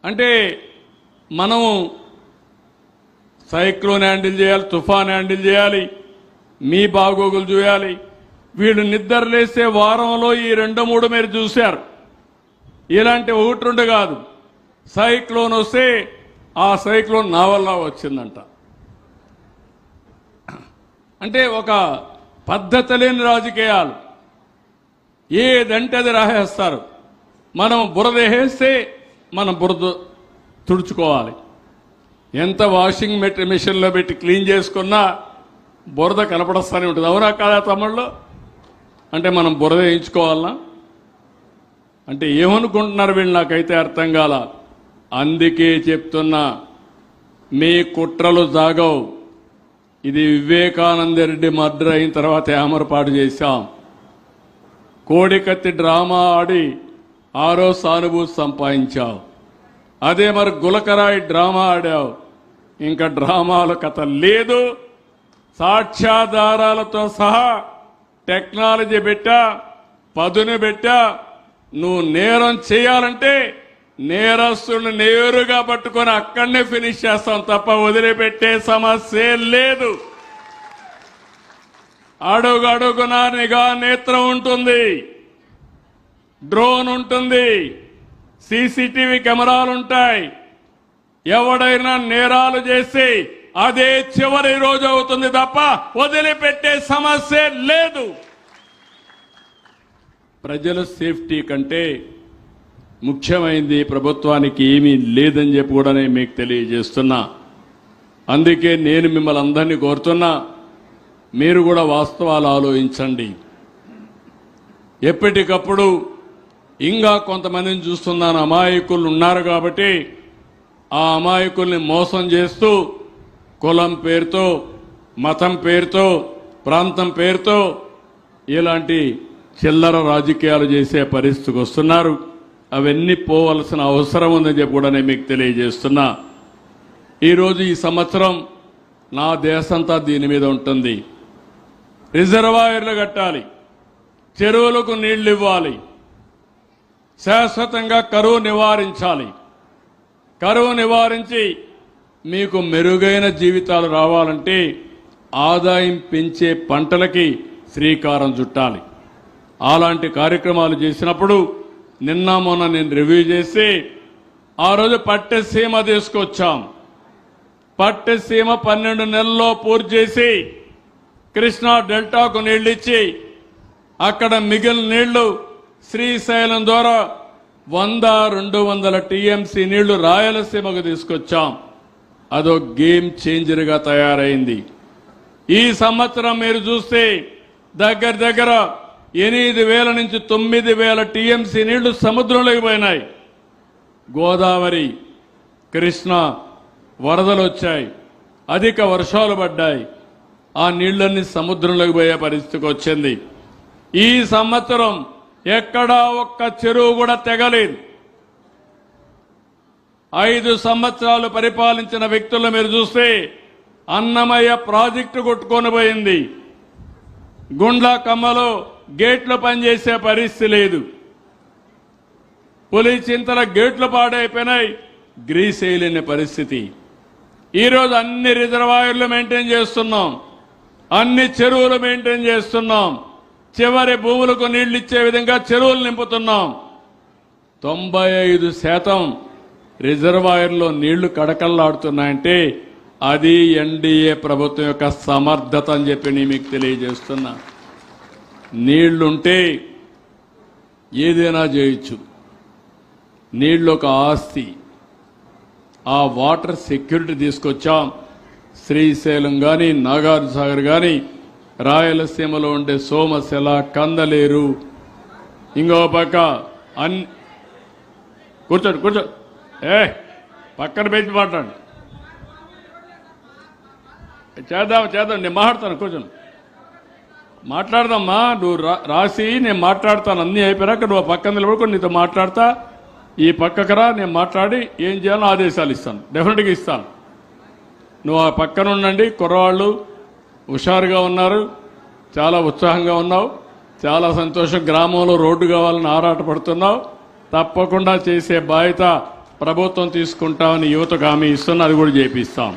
అంటే మనం cyclone handle చేయాలి, తుఫాన్ హ్యాండిల్ చేయాలి, మీ బాగోగులు చూయాలి. వీళ్ళు నిద్రలేసే వారంలో ఈ 2-3 మీరు చూశారు. ఇలాంటి 1-2 కాదు, సైక్లోన్ వస్తే ఆ సైక్లోన్ నా వల్ల వచ్చిందంట. అంటే ఒక పద్ధతి లేని రాజకీయాలు, ఏదంటే అది రాసేస్తారు. మనం బురద వేస్తే మనం బురద తుడుచుకోవాలి. ఎంత వాషింగ్ మెషిన్లో పెట్టి క్లీన్ చేసుకున్నా బురద కనపడస్తానే ఉంటుంది. అవునా కాదా తమ్ముళ్ళు? అంటే మనం బురద వేయించుకోవాలనా? అంటే ఏమనుకుంటున్నారు వీళ్ళు? నాకైతే అర్థం కాల. అందుకే చెప్తున్నా, మీ కుట్రలు సాగవు. ఇది వివేకానంద రెడ్డి మర్డర్ అయిన తర్వాత ఏమరపాటు చేశాం. కోడికత్తి డ్రామా ఆడి ఆరో సానుభూతి సంపాదించావు. అదే మరి గులకరాయి డ్రామా ఆడావు. ఇంకా డ్రామాల కథ లేదు. సాక్ష్యాధారాలతో సహా టెక్నాలజీ పెట్టా, పదును పెట్టా. నువ్వు నేరం చేయాలంటే నేరస్తులను నేరుగా పట్టుకొని అక్కడనే ఫినిష్ చేస్తాం తప్ప వదిలిపెట్టే సమస్య లేదు. అడుగడుగున నిఘా నేత్రం ఉంటుంది, డ్రోన్ ఉంటుంది, సీసీటీవీ కెమెరాలు ఉంటాయి. ఎవడైనా నేరాలు చేసి అదే చివరి రోజు అవుతుంది తప్ప వదిలిపెట్టే సమస్య లేదు. ప్రజల సేఫ్టీ కంటే ముఖ్యమైనది ప్రభుత్వానికి ఏమీ లేదని చెప్పి కూడా నేను మీకు తెలియజేస్తున్నా. అందుకే నేను మిమ్మల్ని అందరినీ కోరుతున్నా, మీరు కూడా వాస్తవాలు ఆలోచించండి. ఎప్పటికప్పుడు ఇంకా కొంతమందిని చూస్తున్నాను, అమాయకులు ఉన్నారు కాబట్టి ఆ అమాయకుల్ని మోసం చేస్తూ కులం పేరుతో, మతం పేరుతో, ప్రాంతం పేరుతో ఇలాంటి చిల్లర రాజకీయాలు చేసే పరిస్థితికి వస్తున్నారు. అవన్నీ పోవలసిన అవసరం ఉందని చెప్పి కూడా నేను మీకు తెలియజేస్తున్నా. ఈరోజు ఈ సంవత్సరం నా దేశంతా దీని మీద ఉంటుంది. రిజర్వాయర్లు కట్టాలి, చెరువులకు నీళ్లు ఇవ్వాలి, శాశ్వతంగా కరువు నివారించాలి. కరువు నివారించి మీకు మెరుగైన జీవితాలు రావాలంటే ఆదాయం పెంచే పంటలకి శ్రీకారం చుట్టాలి. అలాంటి కార్యక్రమాలు చేసినప్పుడు నిన్న మొన్న నేను రివ్యూ చేసి ఆ రోజు పట్టెసీమ తీసుకొచ్చాం. పట్టెసీమ 12 నెలల్లో పూర్తి చేసి కృష్ణా డెల్టాకు నీళ్లు ఇచ్చి అక్కడ మిగిలిన నీళ్లు శ్రీశైలం ద్వారా 100-200 టీఎంసీ నీళ్లు రాయలసీమకు తీసుకొచ్చాం. అదో గేమ్ చేంజర్గా తయారైంది. ఈ సంవత్సరం మీరు చూస్తే దగ్గర 8,000 నుంచి 9,000 టీఎంసీ నీళ్లు సముద్రంలోకి పోయినాయి. గోదావరి, కృష్ణ వరదలు వచ్చాయి, అధిక వర్షాలు పడ్డాయి. ఆ నీళ్లన్నీ సముద్రంలోకి పోయే పరిస్థితికి వచ్చింది. ఈ సంవత్సరం ఎక్కడా ఒక్క చెరువు కూడా తెగలేదు. 5 సంవత్సరాలు పరిపాలించిన వ్యక్తులు మీరు చూస్తే అన్నమయ్య ప్రాజెక్టు కొట్టుకొని పోయింది. గుండ్లకమ్మలో గేట్లు పనిచేసే పరిస్థితి లేదు. పులిచింతల గేట్లు పాడైపోయినాయి, గ్రీస్ వేయలేని పరిస్థితి. ఈరోజు అన్ని రిజర్వాయర్లు మెయింటైన్ చేస్తున్నాం, అన్ని చెరువులు మెయింటైన్ చేస్తున్నాం, చివరి భూములకు నీళ్లు ఇచ్చే విధంగా చెరువులు నింపుతున్నాం. 95% రిజర్వాయర్లో నీళ్లు కడకల్లాడుతున్నాయంటే అది ఎన్డీఏ ప్రభుత్వం యొక్క సమర్థత అని చెప్పి నేను మీకు తెలియజేస్తున్నా. నీళ్లుంటే ఏదైనా చేయొచ్చు. నీళ్ళు ఒక ఆస్తి. ఆ వాటర్ సెక్యూరిటీ తీసుకొచ్చాం. శ్రీశైలం కానీ, నాగార్జునసాగర్ కానీ, రాయలసీమలో ఉండే సోమశిల, కందలేరు, ఇంకో పక్క కూర్చోండి పక్కన పెంచి మాట్లాడు. చేద్దాం నేను మాట్లాడతాను. కూర్చొని మాట్లాడదామ్మా. నువ్వు రాసి నేను మాట్లాడతాను. అన్నీ అయిపోయాక నువ్వు పక్కన నిలబడుకొని నీతో మాట్లాడతా. ఈ పక్కకరా, నేను మాట్లాడి ఏం చేయాలో ఆదేశాలు ఇస్తాను, డెఫినెట్గా ఇస్తాను. నువ్వు ఆ పక్కన ఉండండి. కుర్రవాళ్ళు హుషారుగా ఉన్నారు, చాలా ఉత్సాహంగా ఉన్నావు, చాలా సంతోషం. గ్రామంలో రోడ్డు కావాలని ఆరాటపడుతున్నావు. తప్పకుండా చేసే బాధ్యత ప్రభుత్వం తీసుకుంటామని యువతకు హామీ ఇస్తున్నా, అది కూడా చేపిస్తాం.